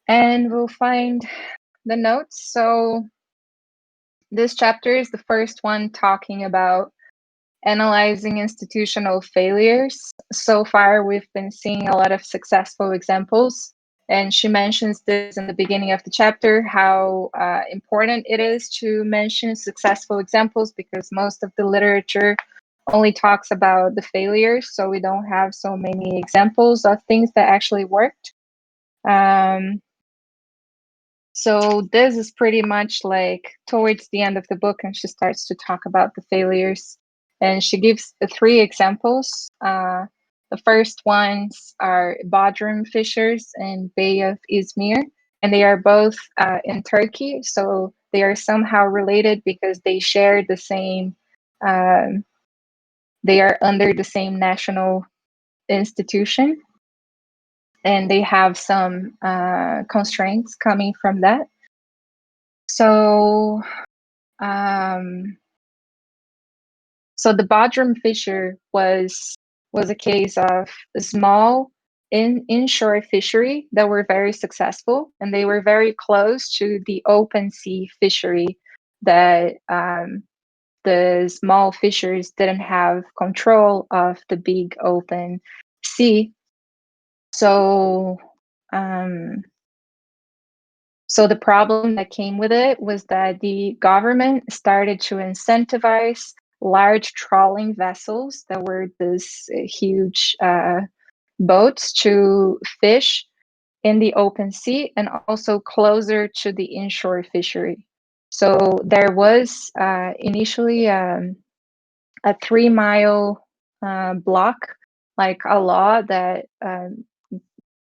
And we'll find the notes. So this chapter is the first one talking about analyzing institutional failures. So far, we've been seeing a lot of successful examples. And she mentions this in the beginning of the chapter, how important it is to mention successful examples because most of the literature only talks about the failures. So we don't have so many examples of things that actually worked. So this is pretty much like towards the end of the book, and she starts to talk about the failures. And she gives the three examples. The first ones are Bodrum fissures and Bay of Izmir, and they are both in Turkey. So they are somehow related because they share the same, they are under the same national institution, and they have some constraints coming from that. So so the Bodrum fissure was a case of a small inshore fishery that were very successful, and they were very close to the open sea fishery that the small fishers didn't have control of the big open sea. So so the problem that came with it was that the government started to incentivize large trawling vessels that were these huge boats to fish in the open sea and also closer to the inshore fishery. So there was initially a 3-mile block, like a law that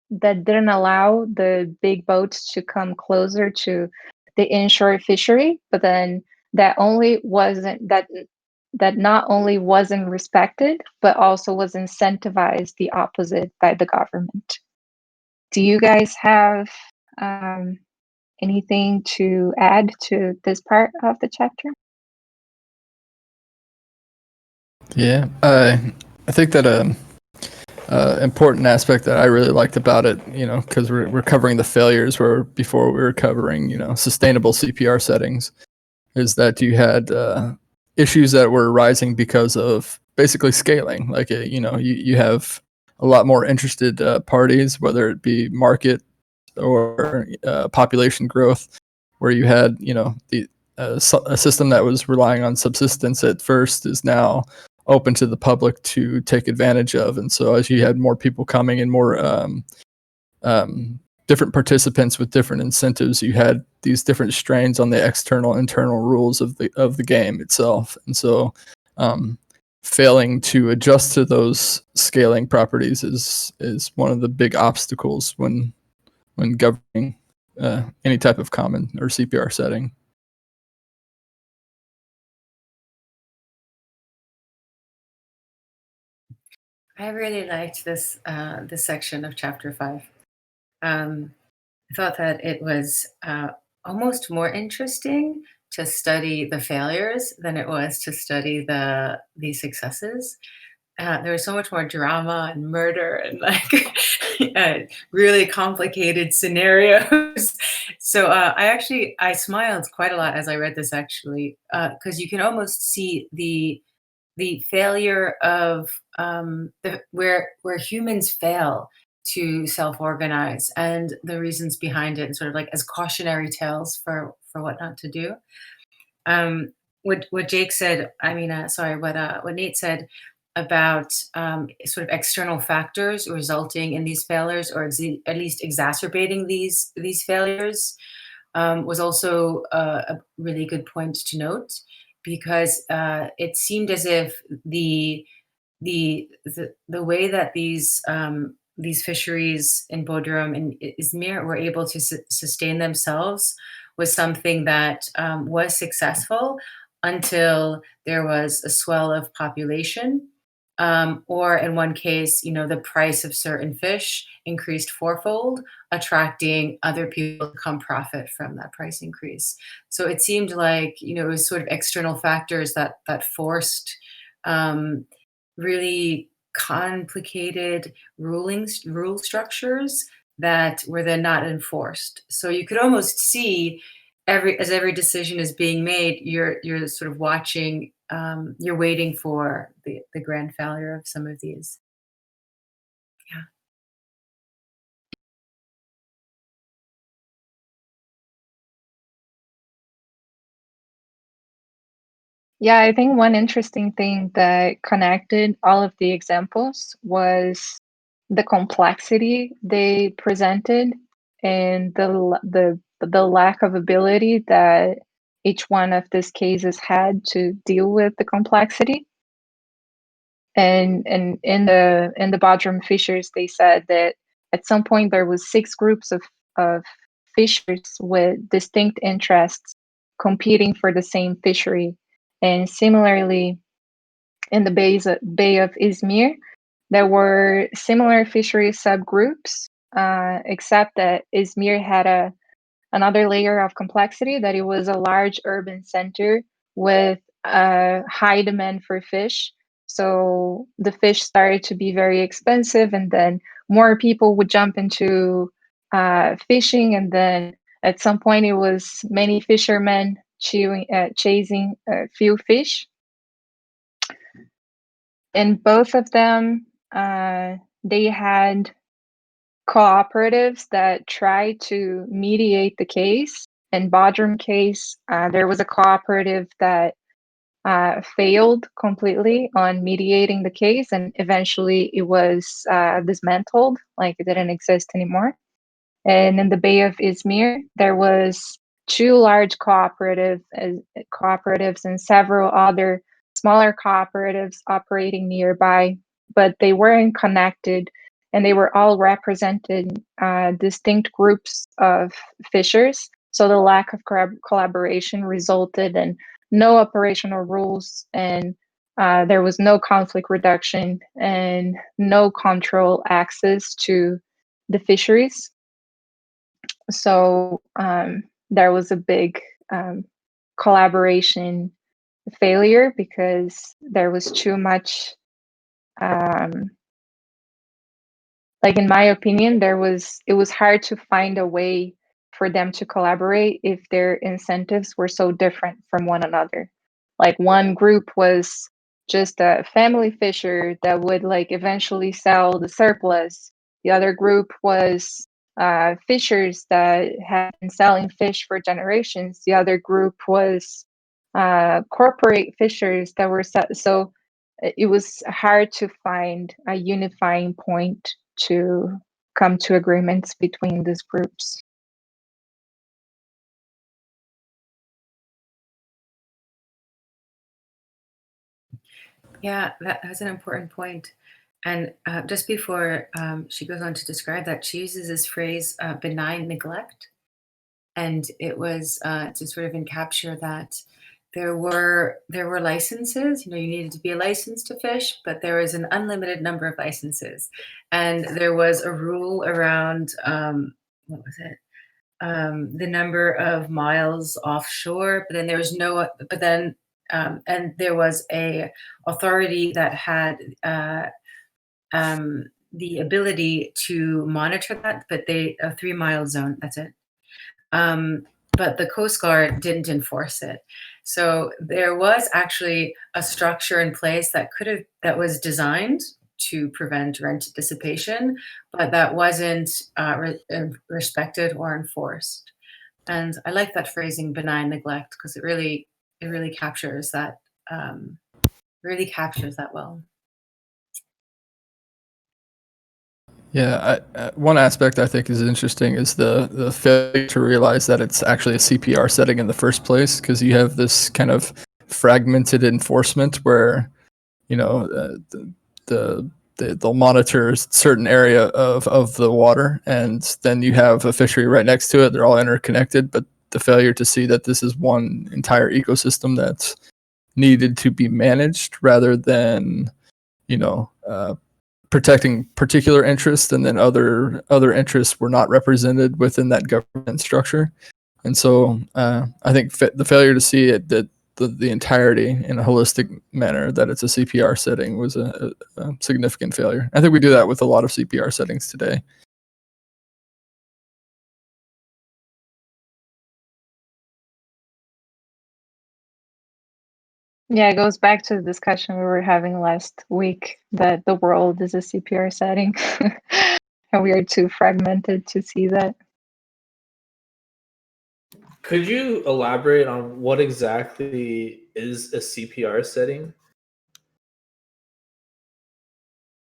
didn't allow the big boats to come closer to the inshore fishery, but then that not only wasn't respected, but also was incentivized the opposite by the government. Do you guys have anything to add to this part of the chapter? Yeah, I think that important aspect that I really liked about it, because we're covering the failures where before we were covering, sustainable CPR settings, is that you had issues that were arising because of basically scaling. Like, you have a lot more interested parties, whether it be market or population growth, where you had, a system that was relying on subsistence at first is now open to the public to take advantage of. And so as you had more people coming and more different participants with different incentives, you had these different strains on the external internal rules of the game itself. And so failing to adjust to those scaling properties is one of the big obstacles when governing any type of common or CPR setting. I really liked this section of chapter 5. I thought that it was almost more interesting to study the failures than it was to study the successes. There was so much more drama and murder and really complicated scenarios. So I smiled quite a lot as I read this, actually, because you can almost see the failure of where humans fail to self-organize and the reasons behind it, and sort of like as cautionary tales for what not to do. What Jake said, what Nate said about sort of external factors resulting in these failures, or at least exacerbating these failures, was also a really good point to note, because it seemed as if the way that these fisheries in Bodrum and Izmir were able to sustain themselves was something that was successful until there was a swell of population, or in one case, the price of certain fish increased fourfold, attracting other people to come profit from that price increase. So it seemed like, it was sort of external factors that forced really complicated rule structures that were then not enforced. So you could almost see every decision is being made, you're sort of watching, you're waiting for the grand failure of some of these. Yeah. Yeah, I think one interesting thing that connected all of the examples was the complexity they presented and the lack of ability that each one of these cases had to deal with the complexity. And in the Bodrum fishers, they said that at some point there was 6 groups of fishers with distinct interests competing for the same fishery. And similarly, in the Bay of Izmir, there were similar fishery subgroups, except that Izmir had another layer of complexity, that it was a large urban center with a high demand for fish. So the fish started to be very expensive, and then more people would jump into fishing. And then at some point, it was many fishermen chasing a few fish. And both of them, they had cooperatives that tried to mediate the case. In Bodrum case, there was a cooperative that failed completely on mediating the case, and eventually it was dismantled, like it didn't exist anymore. And in the Bay of Izmir, there was 2 large cooperatives and several other smaller cooperatives operating nearby, but they weren't connected, and they were all represented distinct groups of fishers. So the lack of collaboration resulted in no operational rules, and there was no conflict reduction and no control access to the fisheries. So there was a big collaboration failure because there was too much, like in my opinion, it was hard to find a way for them to collaborate if their incentives were so different from one another. Like one group was just a family fisher that would like eventually sell the surplus. The other group was fishers that had been selling fish for generations. The other group was corporate fishers that were so it was hard to find a unifying point to come to agreements between these groups. Yeah, that's an important point. And just before she goes on to describe that, she uses this phrase, benign neglect. And it was to sort of encapture that there were licenses. You needed to be a license to fish, but there was an unlimited number of licenses, and there was a rule around what was it? The number of miles offshore. But then there was no. But then and there was a authority that had the ability to monitor that, but a 3-mile zone. That's it. But the Coast Guard didn't enforce it. So there was actually a structure in place that was designed to prevent rent dissipation, but that wasn't respected or enforced. And I like that phrasing, benign neglect, because it really captures that well. Yeah, one aspect I think is interesting is the failure to realize that it's actually a CPR setting in the first place, because you have this kind of fragmented enforcement where, they'll monitor a certain area of the water, and then you have a fishery right next to it. They're all interconnected, but the failure to see that this is one entire ecosystem that's needed to be managed rather than, protecting particular interests, and then other interests were not represented within that government structure. And so I think the failure to see it, that the entirety in a holistic manner, that it's a CPR setting, was a significant failure. I think we do that with a lot of CPR settings today. Yeah, it goes back to the discussion we were having last week that the world is a CPR setting. And we are too fragmented to see that. Could you elaborate on what exactly is a CPR setting?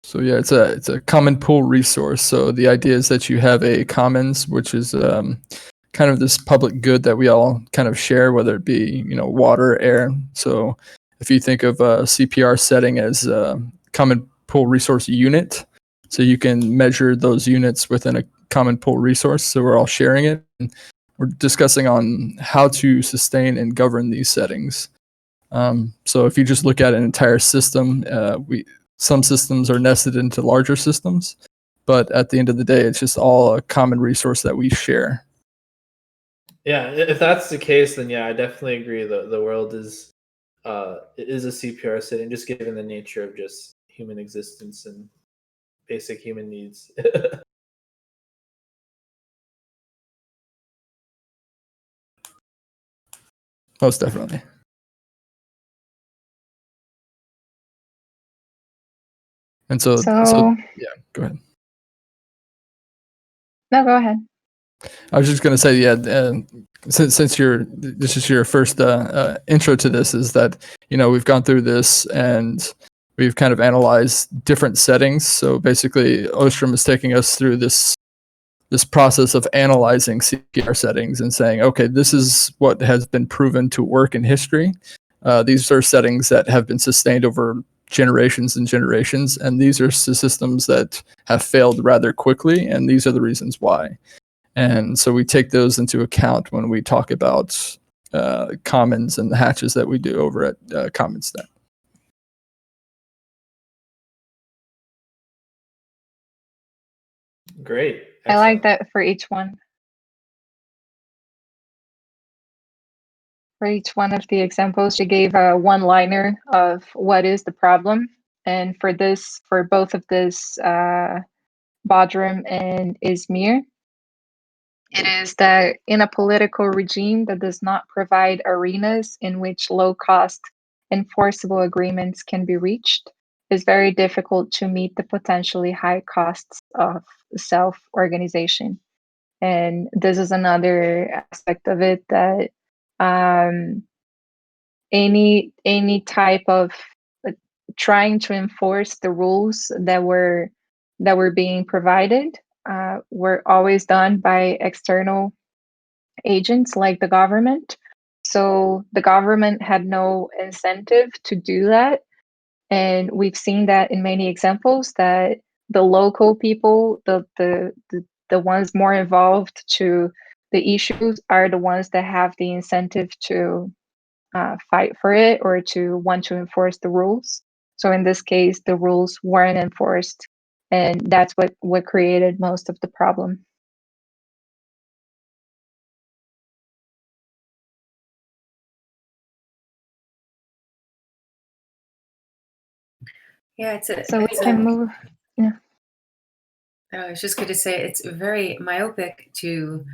So yeah, it's a common pool resource. So the idea is that you have a commons, which is kind of this public good that we all kind of share, whether it be water, air. So if you think of a CPR setting as a common pool resource unit, so you can measure those units within a common pool resource. So we're all sharing it. And we're discussing on how to sustain and govern these settings. So if you just look at an entire system, some systems are nested into larger systems, but at the end of the day, it's just all a common resource that we share. Yeah, if that's the case, then yeah, I definitely agree. The world is a CPR setting, just given the nature of just human existence and basic human needs. Most definitely. And so yeah, go ahead. No, go ahead. I was just going to say, yeah, since this is your first intro to this, is that we've gone through this and we've kind of analyzed different settings. So basically, Ostrom is taking us through this process of analyzing CPR settings and saying, okay, this is what has been proven to work in history. These are settings that have been sustained over generations and generations, and these are systems that have failed rather quickly, and these are the reasons why. And so we take those into account when we talk about commons and the hatches that we do over at CommonsNet. Great. Excellent. I like that for each one. For each one of the examples, she gave a one-liner of what is the problem. And for both of this, Bodrum and Izmir, it is that in a political regime that does not provide arenas in which low-cost enforceable agreements can be reached, it's very difficult to meet the potentially high costs of self-organization. And this is another aspect of it, that any type of trying to enforce the rules that were being provided were always done by external agents like the government. So the government had no incentive to do that. And we've seen that in many examples, that the local people, the ones more involved to the issues, are the ones that have the incentive to fight for it or to want to enforce the rules. So in this case, the rules weren't enforced, and that's what created most of the problem. Yeah, we can move. Yeah. I was just going to say it's very myopic to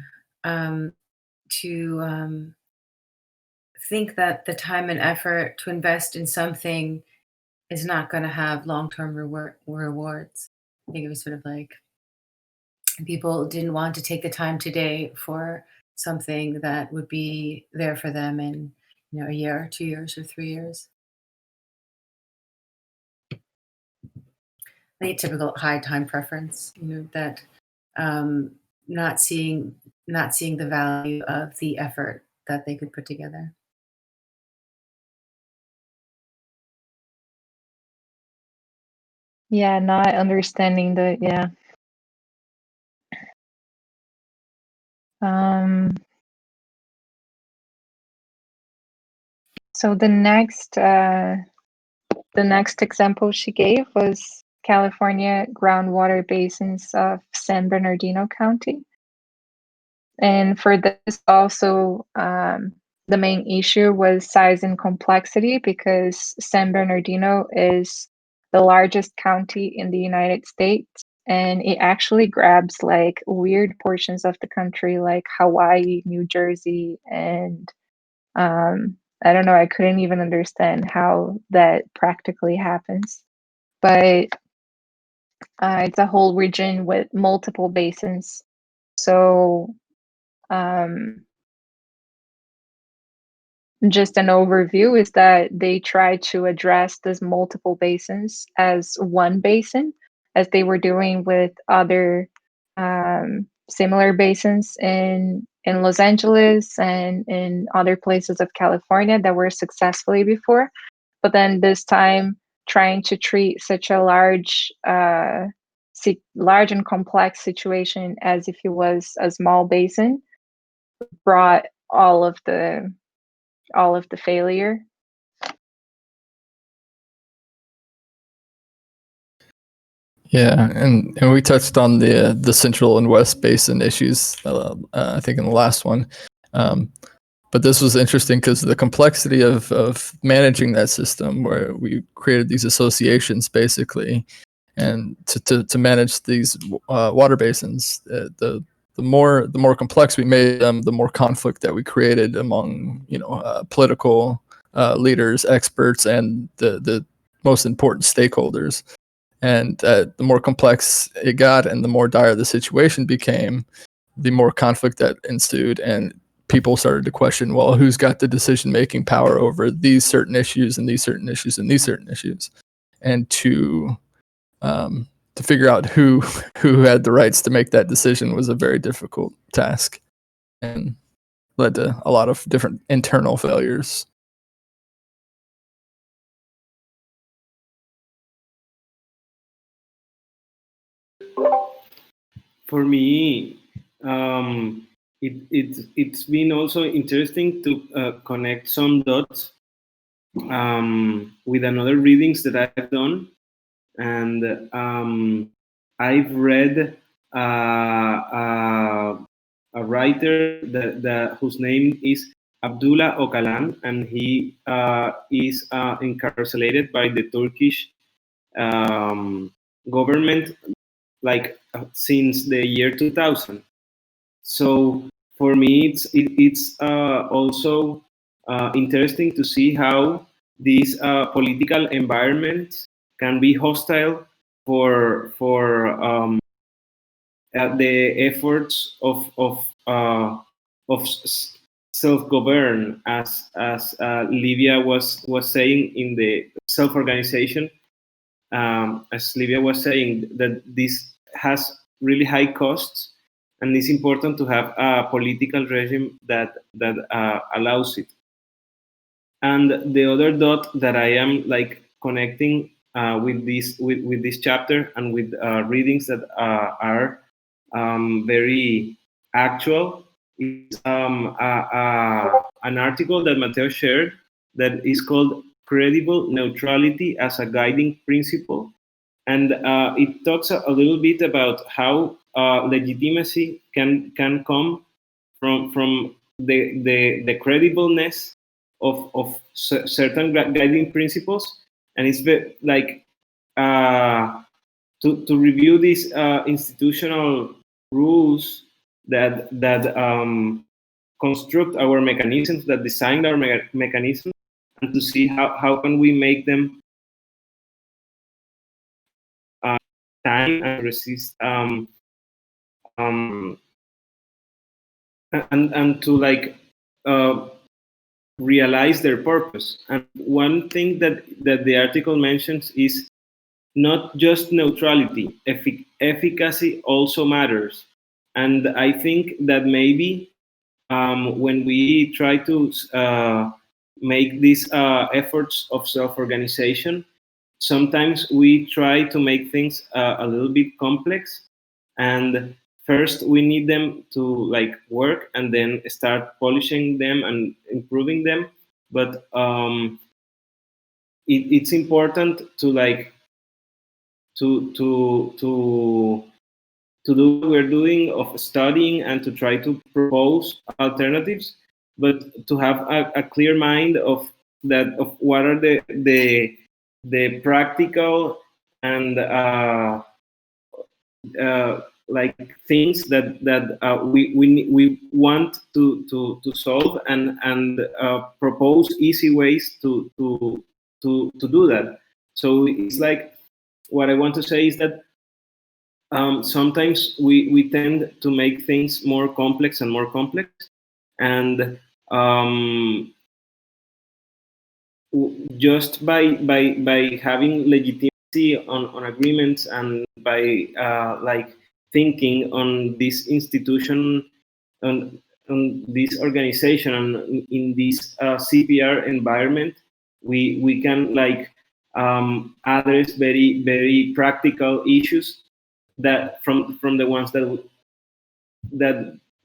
think that the time and effort to invest in something is not going to have long-term rewards. I think it was sort of like people didn't want to take the time today for something that would be there for them in a year, 2 years, or 3 years. I think typical high time preference, that not seeing the value of the effort that they could put together. Yeah, not understanding the, yeah. So the next example she gave was California groundwater basins of San Bernardino County. And for this also, the main issue was size and complexity, because San Bernardino is the largest county in the United States, and it actually grabs like weird portions of the country like Hawaii, New Jersey, and I don't know, I couldn't even understand how that practically happens. But it's a whole region with multiple basins. So just an overview is that they try to address these multiple basins as one basin, as they were doing with other similar basins in Los Angeles and in other places of California that were successfully before. But then this time, trying to treat such a large and complex situation as if it was a small basin brought all of the failure. Yeah, and we touched on the central and west basin issues, I think in the last one. But this was interesting because the complexity of managing that system, where we created these associations basically, and to manage these water basins, the more complex we made them, the more conflict that we created among political leaders, experts, and the most important stakeholders. And the more complex it got and the more dire the situation became, the more conflict that ensued. And people started to question, well, who's got the decision-making power over these certain issues and these certain issues and these certain issues? And to figure out who had the rights to make that decision was a very difficult task and led to a lot of different internal failures. For me, it's been also interesting to connect some dots with another readings that I've done, and I've read a writer whose name is Abdullah Öcalan, and he is incarcerated by the Turkish government like since the year 2000. So for me, it's also interesting to see how these political environments can be hostile for the efforts of self-govern, as Livia was saying in the self-organization. As Livia was saying, that this has really high costs, and it's important to have a political regime that allows it. And the other dot that I am like connecting with this chapter and with readings that are very actual is an article that Mateo shared that is called "Credible Neutrality as a Guiding Principle," and it talks a little bit about how legitimacy can come from the credibleness of certain guiding principles, and it's like to review these institutional rules that construct our mechanisms, that design our mechanisms, and to see how can we make them time and resist and to like realize their purpose. And one thing that the article mentions is not just neutrality, efficacy also matters. And I think that maybe when we try to make these efforts of self-organization, sometimes we try to make things a little bit complex, and first we need them to like work and then start polishing them and improving them. But it's important to like to do what we're doing of studying and to try to propose alternatives, but to have a clear mind of that, of what are the practical and like things that we want to solve and propose easy ways to do that. So it's like, what I want to say is that sometimes we tend to make things more complex and more complex, and just by having legitimacy on agreements, and by like thinking on this institution, on this organization, and in this CPR environment, we can like address very very practical issues that from the ones that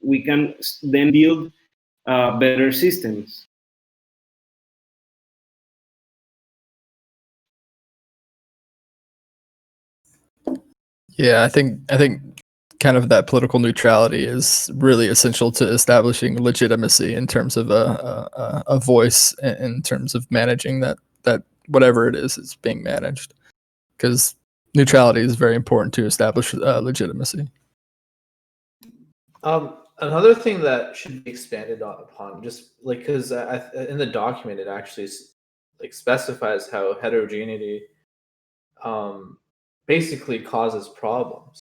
we can then build better systems. Yeah, I think kind of that political neutrality is really essential to establishing legitimacy in terms of a voice, in terms of managing that whatever it is being managed, because neutrality is very important to establish legitimacy. Another thing that should be expanded upon, just like because in the document it actually like specifies how heterogeneity basically causes problems.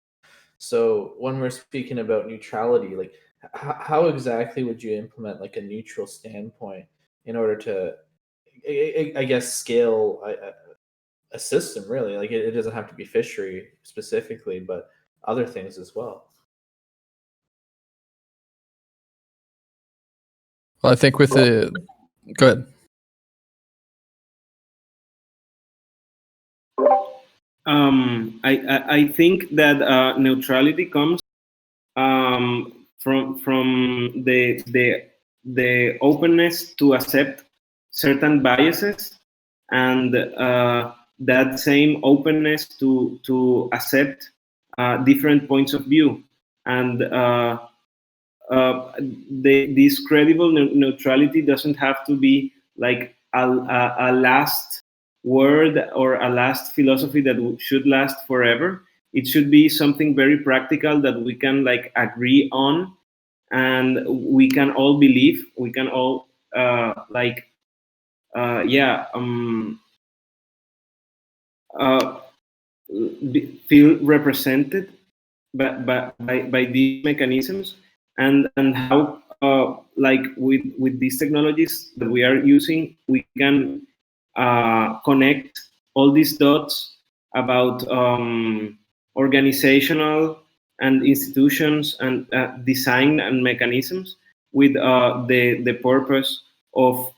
So when we're speaking about neutrality, like how exactly would you implement like a neutral standpoint in order to, I guess, scale a system? Really, like it doesn't have to be fishery specifically, but other things as well. Well, I think with the go ahead. I think that neutrality comes from the openness to accept certain biases, and that same openness to accept different points of view, and this credible neutrality doesn't have to be like a last word or a last philosophy that should last forever. It should be something very practical that we can like agree on, and we can all believe, we can all like yeah feel represented by these mechanisms, and how like with these technologies that we are using, we can connect all these dots about organizational and institutions and design and mechanisms with the purpose of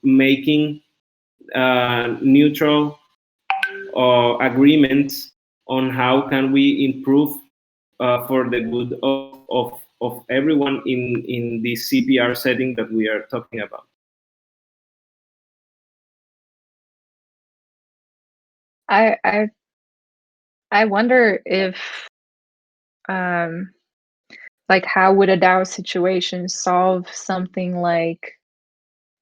making neutral agreements on how can we improve for the good of everyone in this CPR setting that we are talking about. I wonder if like how would a DAO situation solve something like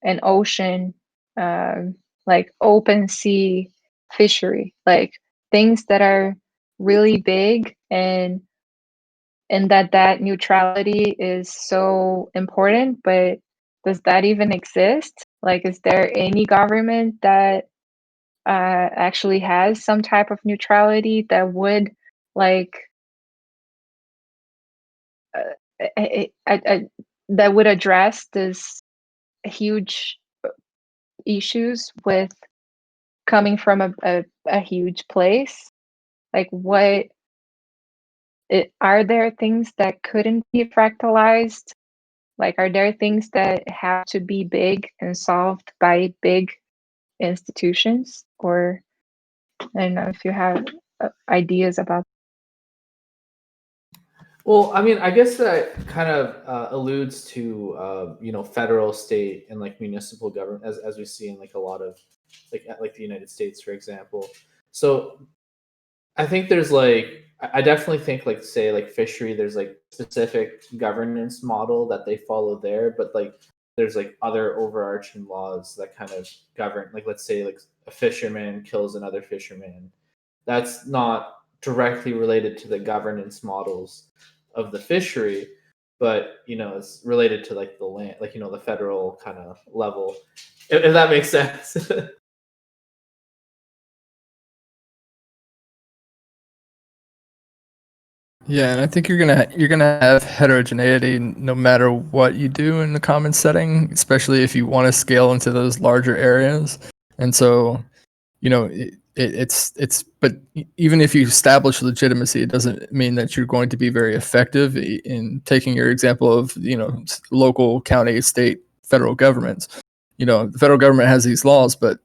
an ocean, like open sea fishery, like things that are really big, and that neutrality is so important, but does that even exist? Like, is there any government that actually has some type of neutrality that would like that would address this huge issues with coming from a huge place? Like, what are there things that couldn't be fractalized? Like, are there things that have to be big and solved by big institutions? Or I don't know if you have ideas about. Well, I mean, I guess that kind of alludes to federal, state, and like municipal government, as we see in like a lot of like the United States, for example. So I think there's like I definitely think like say like fishery, there's like specific governance model that they follow there, but like there's like other overarching laws that kind of govern, like let's say like a fisherman kills another fisherman. That's not directly related to the governance models of the fishery, but it's related to like the land, like the federal kind of level, if that makes sense. Yeah, and I think you're gonna have heterogeneity no matter what you do in the common setting, especially if you want to scale into those larger areas. And so, it's but even if you establish legitimacy, it doesn't mean that you're going to be very effective in taking your example of local, county, state, federal governments. The federal government has these laws, but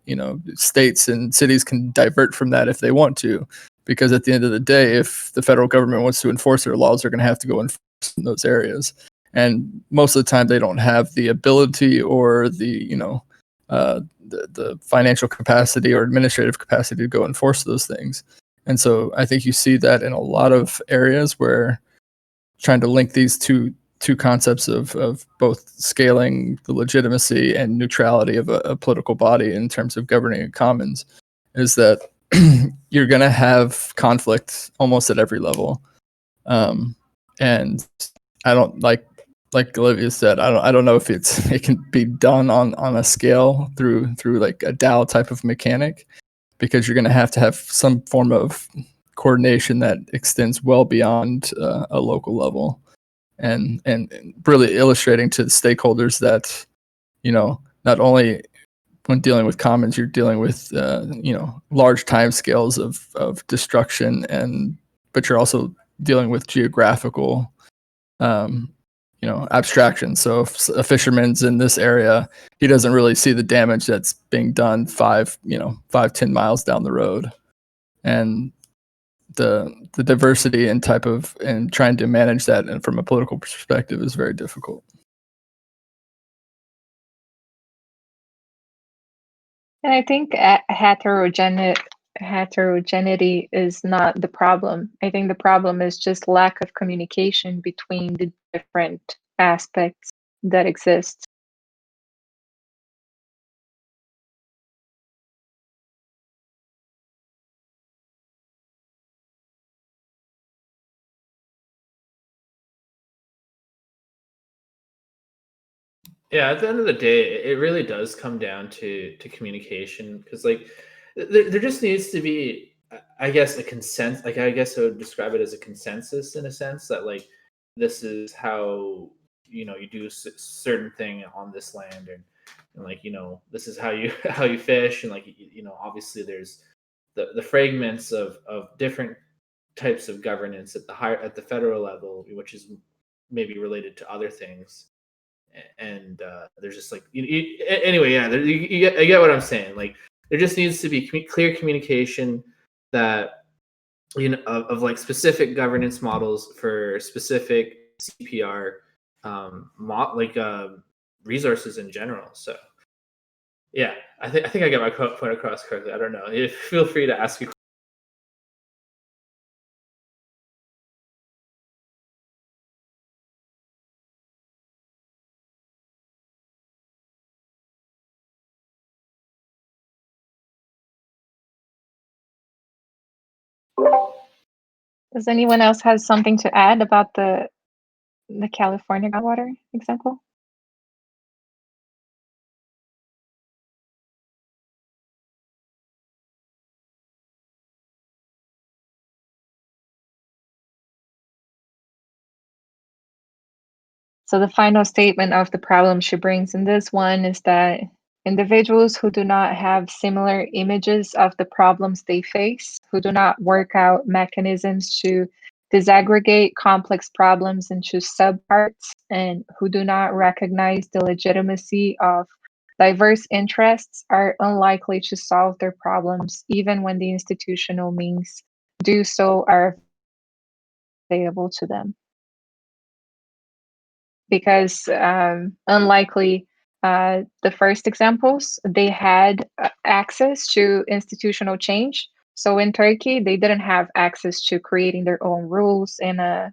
states and cities can divert from that if they want to, because at the end of the day, if the federal government wants to enforce their laws, they're going to have to go enforce in those areas. And most of the time, they don't have the ability or the financial capacity or administrative capacity to go enforce those things. And so I think you see that in a lot of areas where trying to link these two concepts of both scaling the legitimacy and neutrality of a political body in terms of governing a commons is that you're going to have conflict almost at every level. And I don't like Olivia said, I don't know if it can be done on a scale through like a DAO type of mechanic, because you're going to have some form of coordination that extends well beyond a local level, and really illustrating to the stakeholders that not only when dealing with commons, you're dealing with large time scales of destruction, but you're also dealing with geographical abstraction. So if a fisherman's in this area, he doesn't really see the damage that's being done 5-10 miles down the road. And the diversity and trying to manage that and from a political perspective is very difficult. And I think heterogeneity is not the problem. I think the problem is just lack of communication between the different aspects that exist. Yeah, at the end of the day, it really does come down to communication, because like there just needs to be, I guess, a consent. Like, I guess I would describe it as a consensus, in a sense that like this is how you do certain thing on this land, and like this is how you how you fish, and like obviously there's the fragments of different types of governance at the federal level, which is maybe related to other things. And there's just like anyway, yeah, I get what I'm saying. Like, there just needs to be clear communication that of like specific governance models for specific CPR resources in general. So yeah, I think I got my point across correctly. I don't know. Feel free to ask me. Does anyone else has something to add about the California groundwater example? So the final statement of the problem she brings in this one is that individuals who do not have similar images of the problems they face, who do not work out mechanisms to disaggregate complex problems into subparts, and who do not recognize the legitimacy of diverse interests are unlikely to solve their problems, even when the institutional means do so are available to them. Because unlikely the first examples, they had access to institutional change. So in Turkey, they didn't have access to creating their own rules in a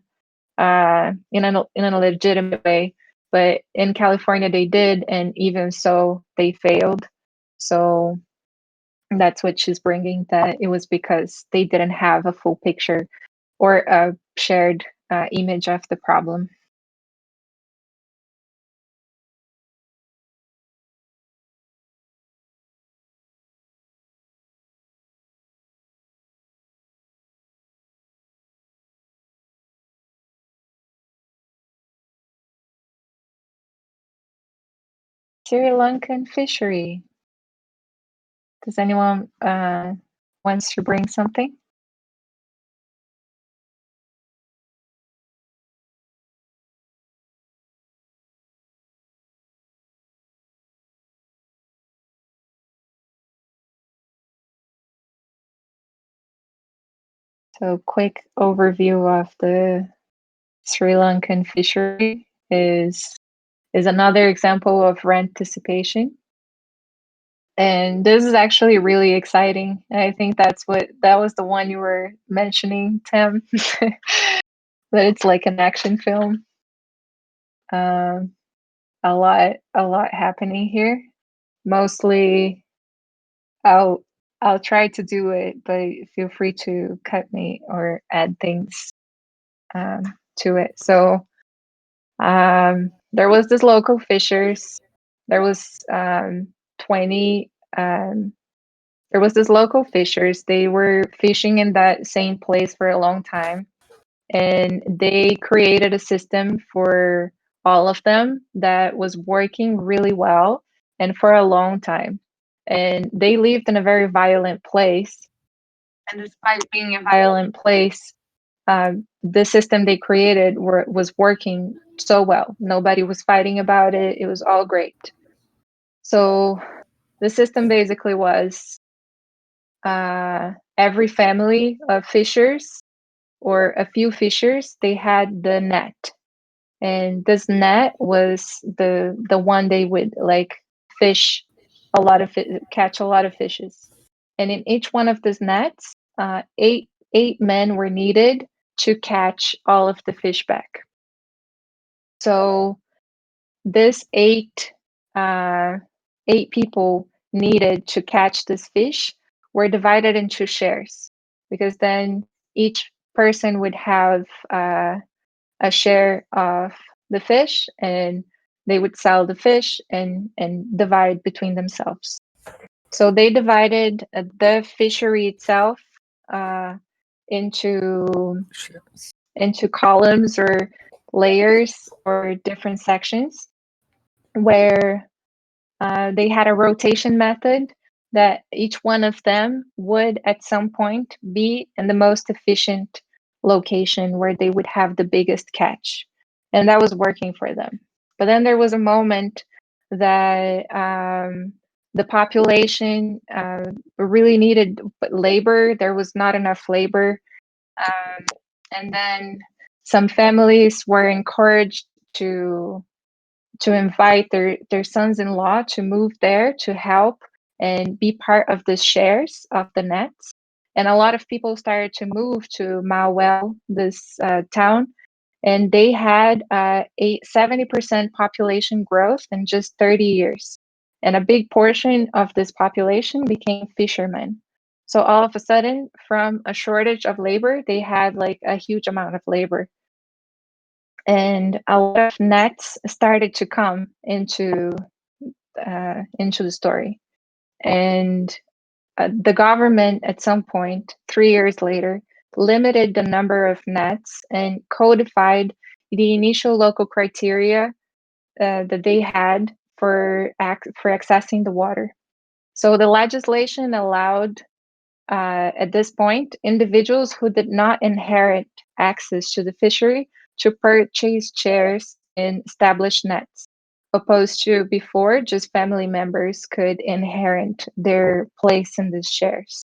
legitimate way. But in California, they did, and even so, they failed. So That's what she's bringing, that it was because they didn't have a full picture or a shared image of the problem. Sri Lankan Fishery. Does anyone wants to bring something? So quick overview of the Sri Lankan fishery is another example of rent dissipation. And this is actually really exciting. And I think that was the one you were mentioning, Tim. That it's like an action film. A lot happening here. Mostly I'll try to do it, but feel free to cut me or add things to it. So there was this local fishers. There was 20. There was this local fishers. They were fishing in that same place for a long time, and they created a system for all of them that was working really well and for a long time. And they lived in a very violent place. And despite being a violent place, the system they created was working so well. Nobody was fighting about it. It was all great. So the system basically was every family of fishers or a few fishers, they had the net. And this net was the one they would like fish catch a lot of fishes. And in each one of these nets, eight men were needed to catch all of the fish back. So this eight people needed to catch this fish were divided into shares, because then each person would have a share of the fish, and they would sell the fish and divide between themselves. So they divided the fishery itself into columns or layers or different sections, where they had a rotation method that each one of them would at some point be in the most efficient location where they would have the biggest catch. And that was working for them. But then there was a moment that the population really needed labor. There was not enough labor. And then some families were encouraged to invite their sons-in-law to move there to help and be part of the shares of the nets. And a lot of people started to move to Mawel, this town, and they had a 70% population growth in just 30 years. And a big portion of this population became fishermen. So all of a sudden, from a shortage of labor, they had like a huge amount of labor. And a lot of nets started to come into the story. And the government, at some point, 3 years later, limited the number of nets and codified the initial local criteria that they had for accessing the water. So the legislation allowed, at this point, individuals who did not inherit access to the fishery to purchase shares in established nets, opposed to before just family members could inherit their place in these shares.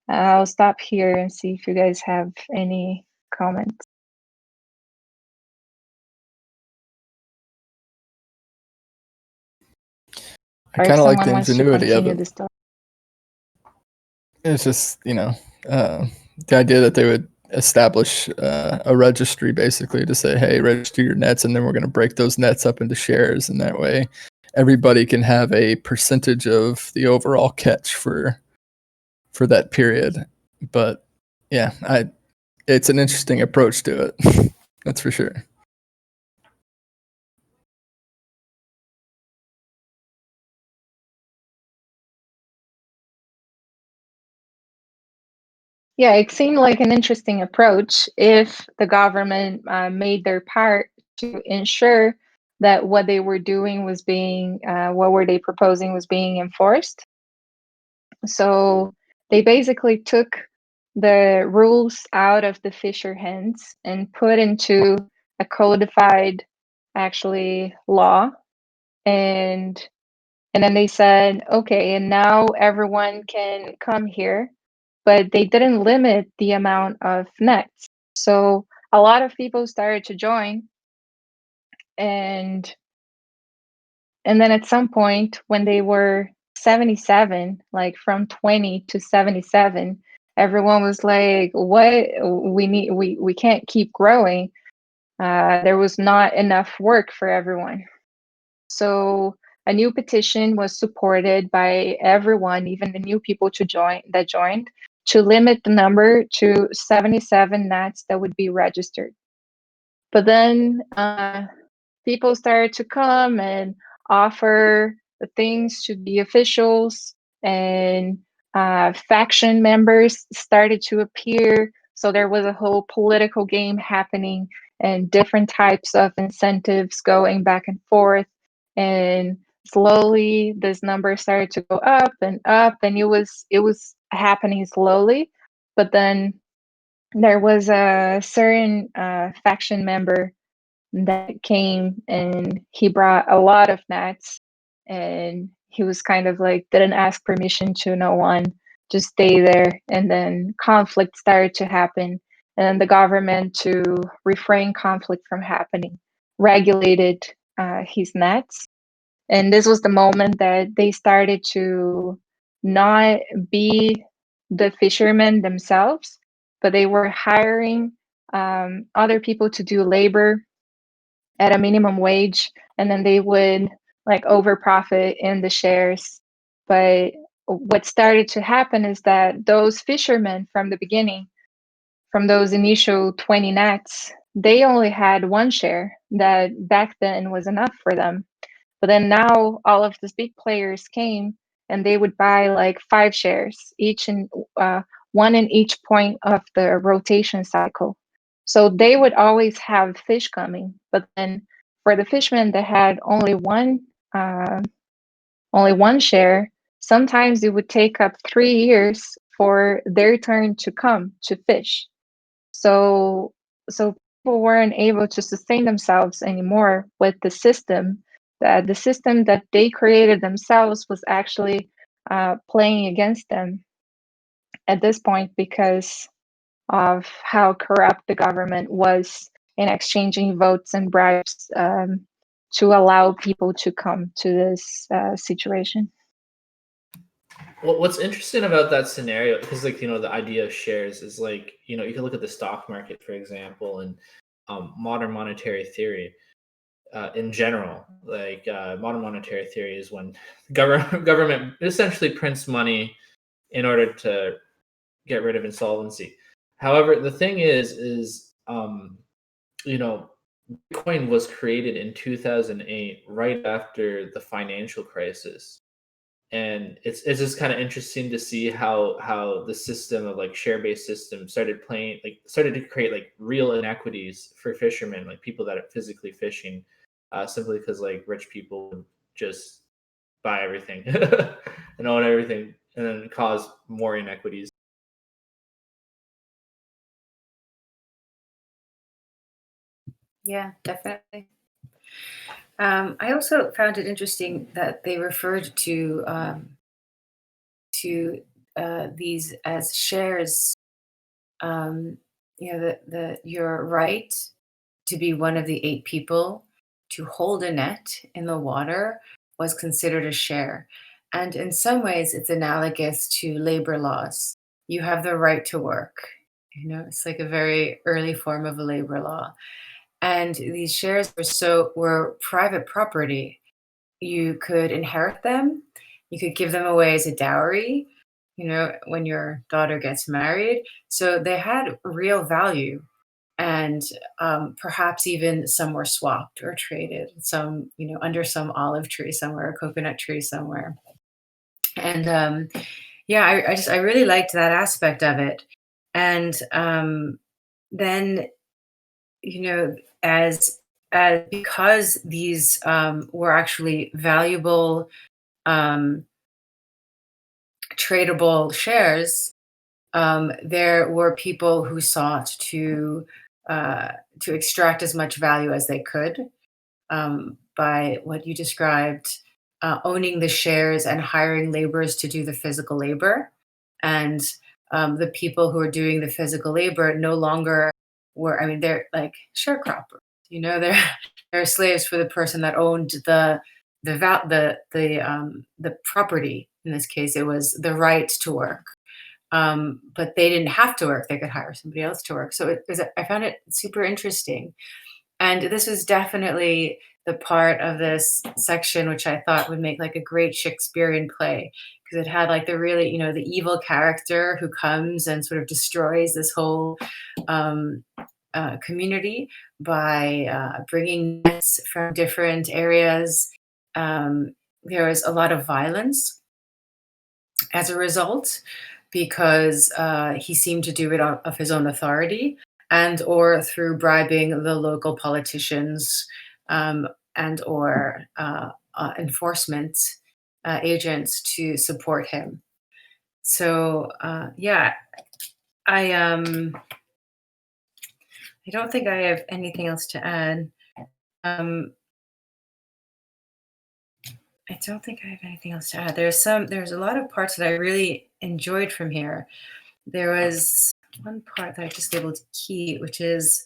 I'll stop here and see if you guys have any comments. I kind of like the ingenuity of it. It's just, the idea that they would establish a registry basically to say, hey, register your nets, and then we're going to break those nets up into shares, and that way everybody can have a percentage of the overall catch for that period. But yeah, it's an interesting approach to it. That's for sure. Yeah, it seemed like an interesting approach if the government made their part to ensure that what they were doing was being, what were they proposing was being enforced. So they basically took the rules out of the fisher hands and put into a codified, actually, law. And then they said, okay, and now everyone can come here, but they didn't limit the amount of nets. So a lot of people started to join, and then at some point when they were 77, like from 20 to 77, everyone was like, what, we can't keep growing. There was not enough work for everyone. So a new petition was supported by everyone, even the new people that joined, to limit the number to 77 nets that would be registered. But then people started to come and offer things to the officials, and faction members started to appear. So there was a whole political game happening and different types of incentives going back and forth. And slowly this number started to go up, and it was happening slowly. But then there was a certain faction member that came, and he brought a lot of nets, and he was kind of like didn't ask permission to no one, just stay there. And then conflict started to happen, and then the government, to refrain conflict from happening, regulated his nets. And this was the moment that they started to not be the fishermen themselves, but they were hiring other people to do labor at a minimum wage, and then they would like over profit in the shares. But what started to happen is that those fishermen from the beginning, from those initial 20 nets, they only had one share that back then was enough for them. But then now all of these big players came, and they would buy like 5 shares each, in one in each point of the rotation cycle. So they would always have fish coming. But then for the fishermen that had only one share, sometimes it would take up 3 years for their turn to come to fish. So people weren't able to sustain themselves anymore with the system. The system that they created themselves was actually playing against them at this point, because of how corrupt the government was in exchanging votes and bribes to allow people to come to this situation. Well, what's interesting about that scenario, because like the idea of shares is like you can look at the stock market, for example, and modern monetary theory in general. Like modern monetary theory is when government essentially prints money in order to get rid of insolvency. However, the thing is Bitcoin was created in 2008, right after the financial crisis. And it's just kind of interesting to see how the system of like share-based system started to create like real inequities for fishermen, like people that are physically fishing, simply because like rich people would just buy everything and own everything, and then cause more inequities. Yeah, definitely. I also found it interesting that they referred to these as shares. Your right to be one of the 8 people to hold a net in the water was considered a share. And in some ways, it's analogous to labor laws. You have the right to work. It's like a very early form of a labor law. And these shares were private property. you could inherit them. You could give them away as a dowry, when your daughter gets married. So they had real value. And perhaps even some were swapped or traded, some, under some olive tree somewhere, a coconut tree somewhere. And yeah, I really liked that aspect of it. And then, as because these were actually valuable, um, tradable shares, there were people who sought to extract as much value as they could, by what you described, owning the shares and hiring laborers to do the physical labor. And the people who are doing the physical labor no longer were, I mean, they're like sharecroppers. They're slaves for the person that owned the property. In this case, it was the right to work. But they didn't have to work; they could hire somebody else to work. So I found it super interesting, and this was definitely the part of this section which I thought would make like a great Shakespearean play, because it had like the really, the evil character who comes and sort of destroys this whole um, community by bringing nets from different areas. There was a lot of violence as a result, because he seemed to do it of his own authority, and or through bribing the local politicians, and or enforcement agents to support him. So yeah, I don't think I have anything else to add. Um, I don't think I have anything else to add. There's a lot of parts that I really enjoyed from here. There was one part that I just labeled key, which is,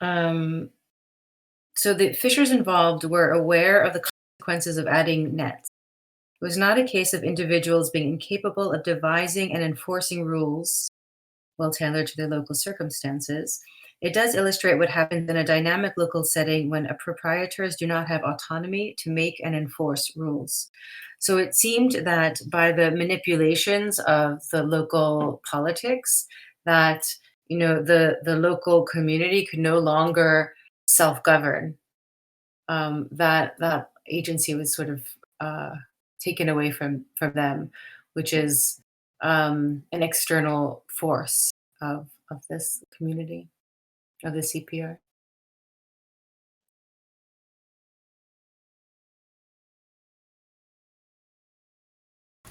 so the fishers involved were aware of the consequences of adding nets. It was not a case of individuals being incapable of devising and enforcing rules well tailored to their local circumstances. It does illustrate what happens in a dynamic local setting when proprietors do not have autonomy to make and enforce rules. So it seemed that by the manipulations of the local politics, that the local community could no longer self-govern. That agency was sort of taken away from them, which is an external force of this community, of the CPR.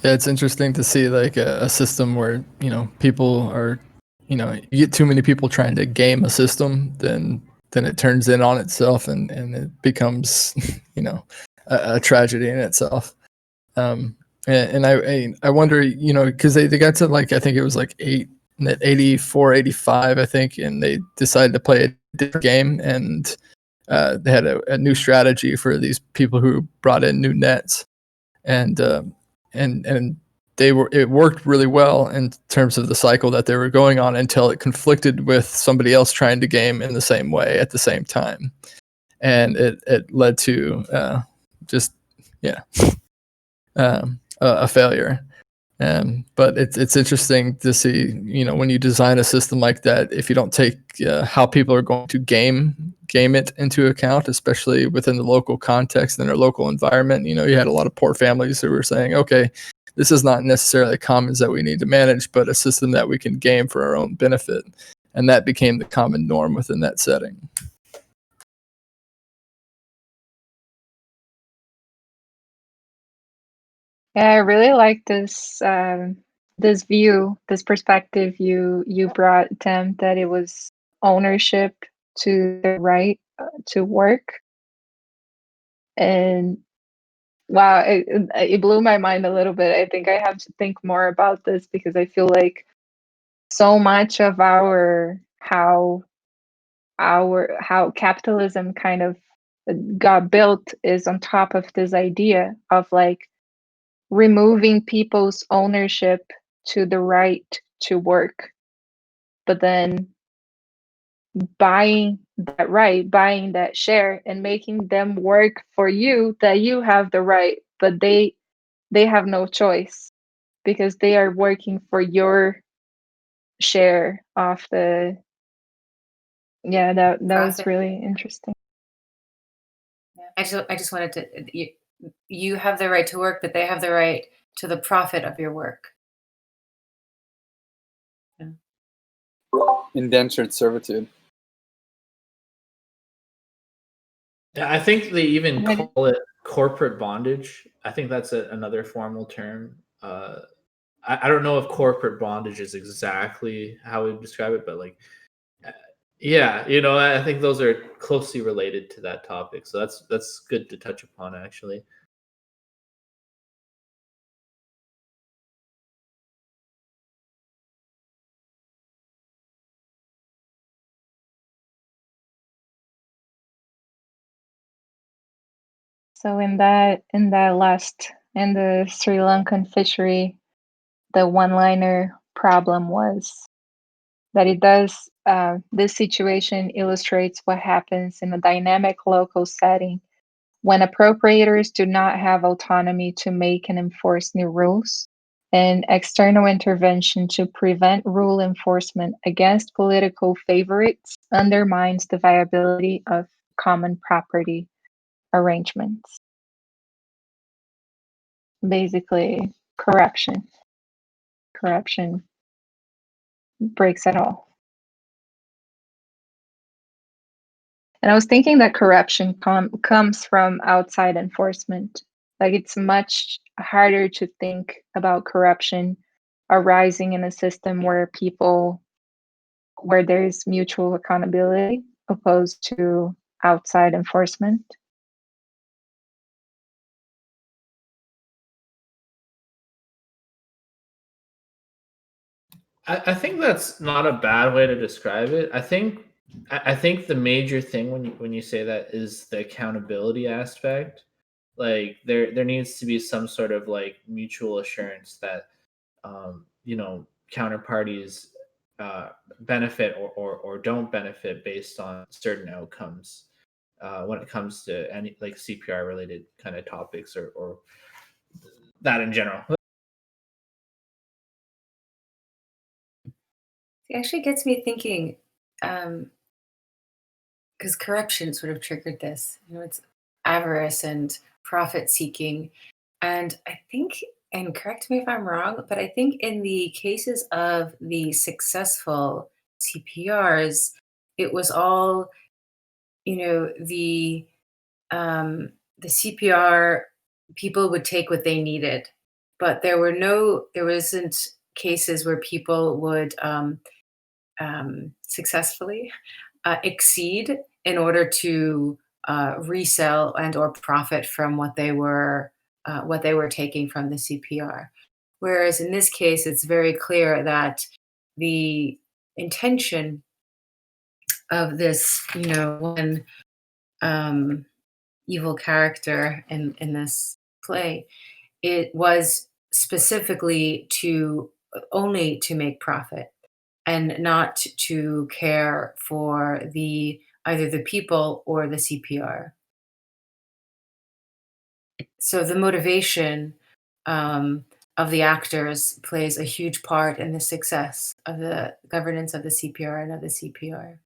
Yeah, it's interesting to see like a system where people are, you get too many people trying to game a system, then it turns in on itself, and it becomes a tragedy in itself. And I wonder, because they got to like, I think it was like 84, 85, I think, and they decided to play a different game, and they had a new strategy for these people who brought in new nets, and it worked really well in terms of the cycle that they were going on, until it conflicted with somebody else trying to game in the same way at the same time, and it led to just yeah a failure. But it's interesting to see, when you design a system like that, if you don't take how people are going to game it into account, especially within the local context and their local environment. You had a lot of poor families who were saying, okay, this is not necessarily commons that we need to manage, but a system that we can game for our own benefit. And that became the common norm within that setting. Yeah, I really like this this perspective you brought, Tim, that it was ownership to the right to work. And wow, it blew my mind a little bit. I think I have to think more about this, because I feel like so much of how capitalism kind of got built is on top of this idea of like removing people's ownership to the right to work. But then buying that right, buying that share, and making them work for you, that you have the right, but they have no choice because they are working for your share of the. Yeah, that was Profit. really interesting. I just wanted to, you have the right to work, but they have the right to the profit of your work. Yeah. Indentured servitude. Yeah, I think they even What- call it corporate bondage. I think that's another formal term. I don't know if corporate bondage is exactly how we describe it, but like, yeah, you know, I think those are closely related to that topic. So that's good to touch upon, actually. So in the Sri Lankan fishery, the one-liner problem was that it does this situation illustrates what happens in a dynamic local setting when appropriators do not have autonomy to make and enforce new rules, and external intervention to prevent rule enforcement against political favorites undermines the viability of common property arrangements. Basically, corruption. Corruption breaks it all. And I was thinking that corruption comes from outside enforcement. Like, it's much harder to think about corruption arising in a system where there's mutual accountability opposed to outside enforcement. I think that's not a bad way to describe it. I think the major thing when you say that is the accountability aspect. Like there needs to be some sort of like mutual assurance that you know, counterparties benefit or don't benefit based on certain outcomes when it comes to any like CPR related kind of topics or that in general. It actually gets me thinking, because corruption sort of triggered this. You know, it's avarice and profit seeking. And I think, and correct me if I'm wrong, but I think in the cases of the successful CPRs, it was all, you know, the CPR people would take what they needed, but there wasn't cases where people would successfully exceed in order to resell and or profit from what they were taking from the CPR. Whereas in this case, it's very clear that the intention of this, you know, one evil character in this play, it was specifically to only to make profit and not to care for either the people or the CPR. So the motivation of the actors plays a huge part in the success of the governance of the CPR and of the CPR.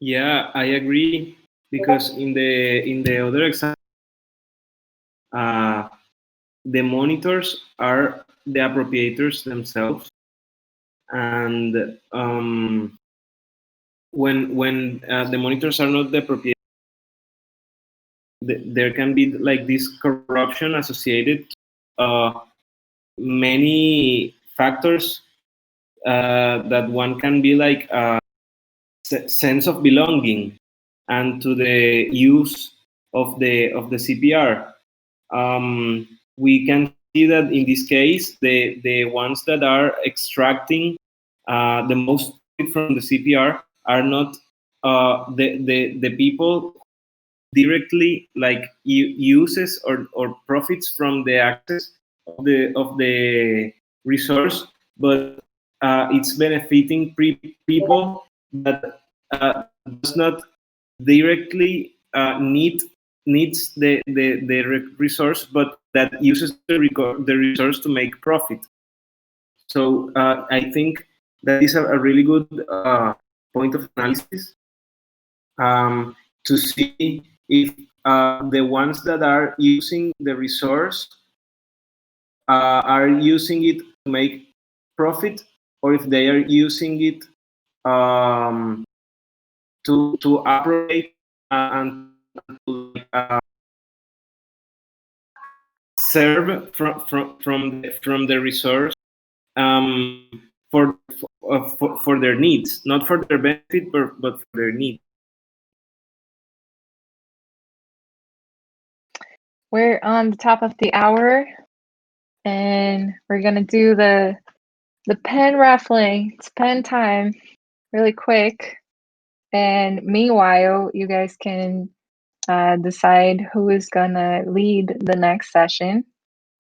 Yeah, I agree because in the other example, the monitors are the appropriators themselves, and when the monitors are not the appropriators, there can be like this corruption associated many factors that one can be like sense of belonging and to the use of the CPR. We can see that in this case, the ones that are extracting the most from the CPR are not the people directly like uses or profits from the access of the resource, but it's benefiting people that does not directly needs the resource, but that uses the resource to make profit. So I think that is a really good point of analysis to see if the ones that are using the resource are using it to make profit, or if they are using it to appropriate and to serve from the resource for their needs, not for their benefit, but for their needs. We're on the top of the hour, and we're gonna do the pen raffling. It's pen time, really quick. And meanwhile, you guys can decide who is gonna lead the next session.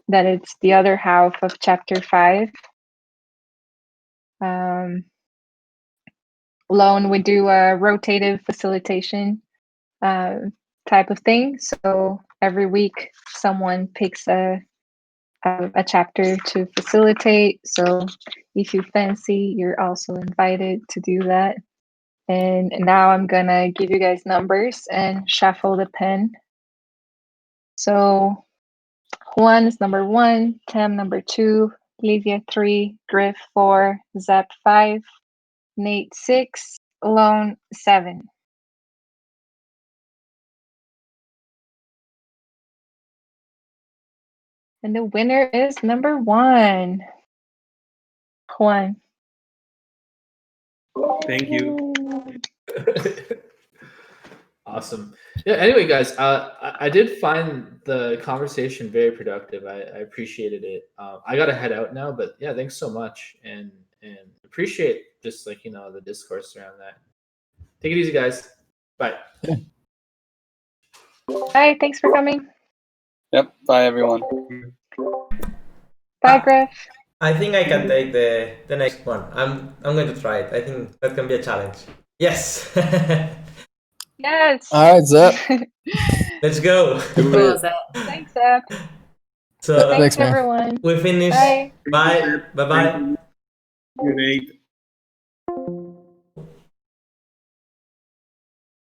That it's the other half of chapter 5. Lone would do a rotative facilitation type of thing. So every week, someone picks a chapter to facilitate. So if you fancy, you're also invited to do that. And now I'm gonna give you guys numbers and shuffle the pen. So Juan is number 1, Tam number 2, Livia 3, Griff 4, Zep 5, Nate 6, Lone 7. And the winner is number 1, Juan. Thank you. Awesome. Yeah. Anyway, guys, I did find the conversation very productive. I appreciated it. I got to head out now, but yeah, thanks so much, and appreciate just like the discourse around that. Take it easy, guys. Bye. Bye. Thanks for coming. Yep. Bye, everyone. Bye, Griff. I think I can take the next one. I'm going to try it. I think that can be a challenge. Yes. Yes. All right, Zep. Let's go. Cool, Zep. Thanks, Zep. So Thanks, man. everyone. we finish. Bye. Bye. Bye. Good night.